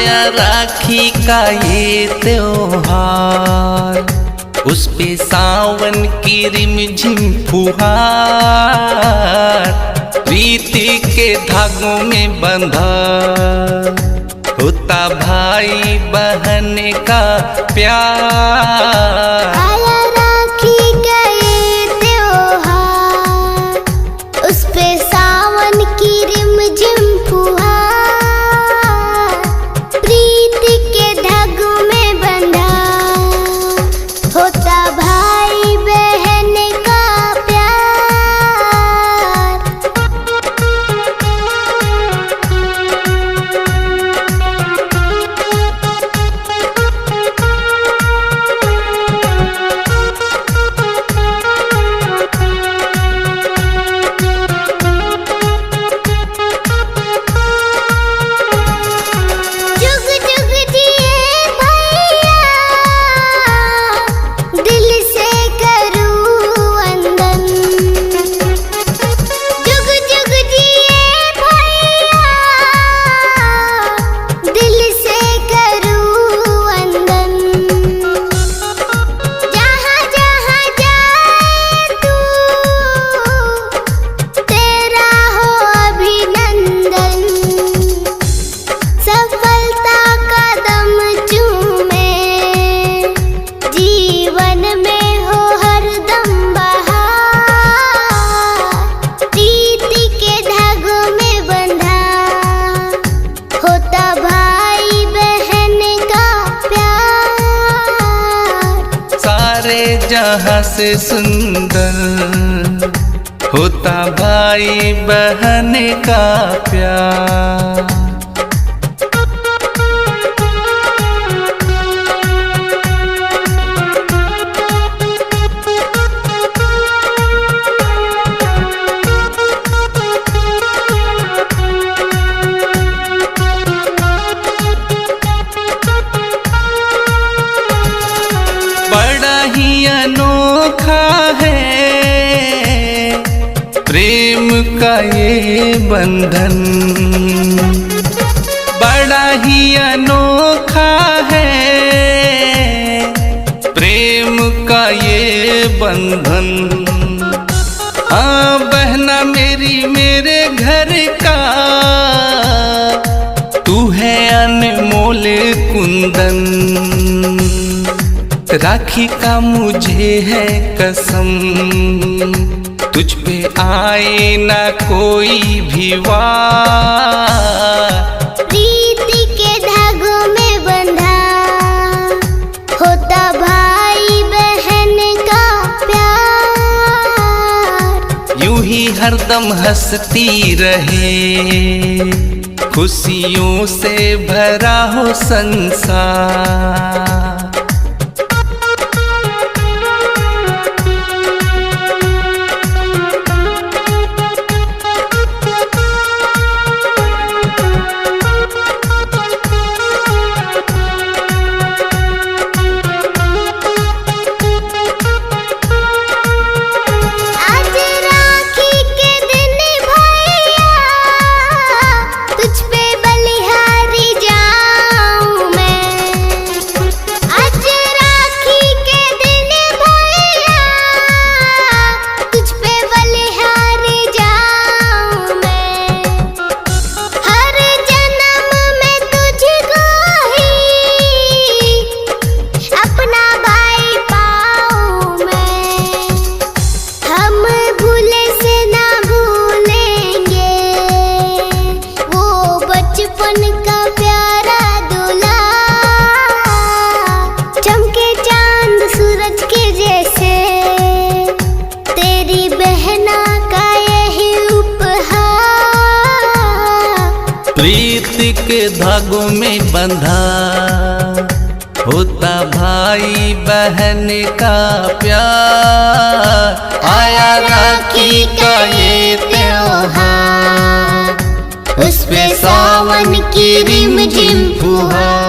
आया राखी का ये त्योहार, उस पे सावन की रिमझिम फुहार, प्रीति के धागों में बंधा होता भाई बहन का प्यार। आया राखी का ये त्योहार, उस पे सावन की रिमझिम फुहार, प्रीति के धागों में बंधा होता भाई बहन का प्यार। जुग जुग जिए भैया, दिल से करूँ वंदन। जुग जुग जिए भैया, दिल से करूँ वंदन। जहाँ जहाँ जाए तू, तेरा हो अभिनंदन। सफलता कदम चूमे, जीवन में हो हरदम बहार, प्रीति के धागों में बंधा होता भाई बहन का प्यार। सारे जहां से सुंदर होता भाई बहन का प्यार। बड़ा ही अनोखा है प्रेम का ये बंधन, बड़ा ही अनोखा है प्रेम का ये बंधन। हाँ बहना मेरी मेरे घर का, तू है अनमोल कुंदन। राखी का मुझे है कसम, तुझ पे आए ना कोई भी वार, प्रीति के धागों में बंधा होता भाई बहन का प्यार। यूं ही हरदम हंसती रहे, खुशियों से भरा हो संसार। आज राखी के दिन भैया, तुझ पे बलिहारी जाऊं मैं। आज राखी के दिन भैया, तुझ पे बलिहारी जाऊं मैं। हर जन्म में तुझको ही अपना भाई पाऊं मैं। हम भूले से ना भूलेंगे वो बचपन का प्यारा दूल्हा, चमके चांद सूरज के जैसे तेरी बहना का यही उपहार। प्रीति के धागों में बंधा होता भाई बहन का प्यार। आया राखी का ये त्योहार, उस पे सावन की रिमझिम फुहार,